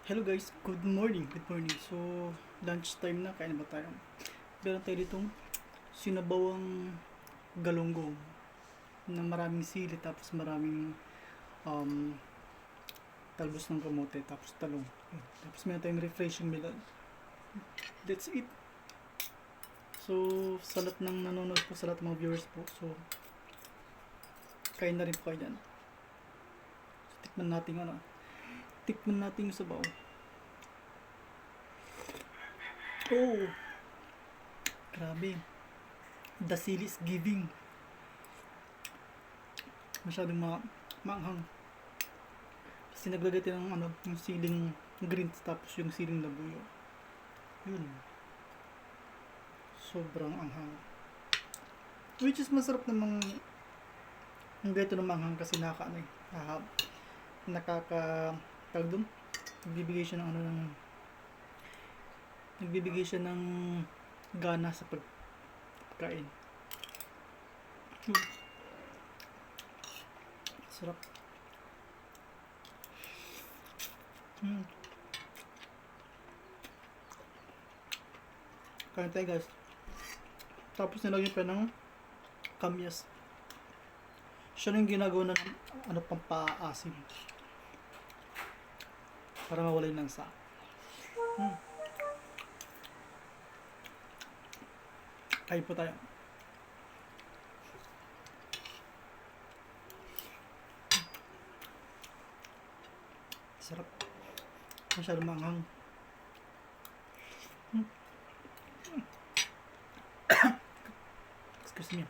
Hello guys, good morning, good morning. So, lunch time na, kain na ba tayo? Meron tayo ditong sinabawang galunggong na maraming sili tapos maraming um, talbos ng kamote tapos talong. Tapos meron tayong refreshing melon. That's it. So, sa lahat ng nanonood po, sa lahat ng mga viewers po, so kain na rin po kayo dyan. So, tikman natin yung sabaw. Oh, grabe. The sili is giving. Masyadong maanghang. Kasi naglagay tayo ng yung siling greens tapos yung siling labuyo. Yun. Sobrang anghang. Which is masarap namang yung ganito ng manghang kasi tawag dun, nagbibigay siya ng gana sa pagkain. Sarap. Kain tayo guys. Tapos nilagyan pa ng kamyas. Siya yung ginagawa ng pampaasim para mawala yung lansa. Kain po tayo. Sarap. Masyadong manghang. Excuse me.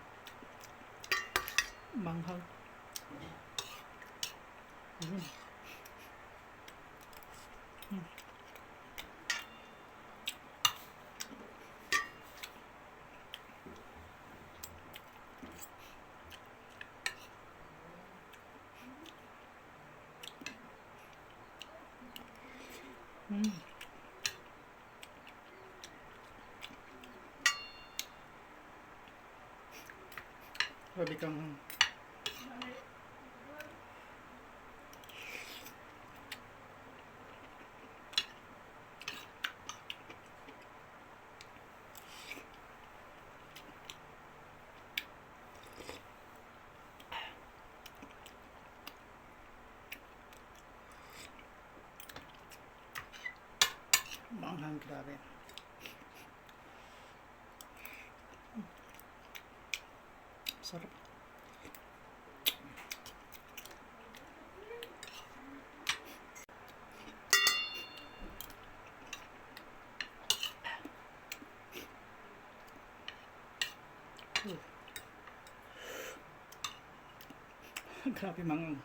Manghang. Grabe kang manghang, grabe. Sarap. Grabe manghang.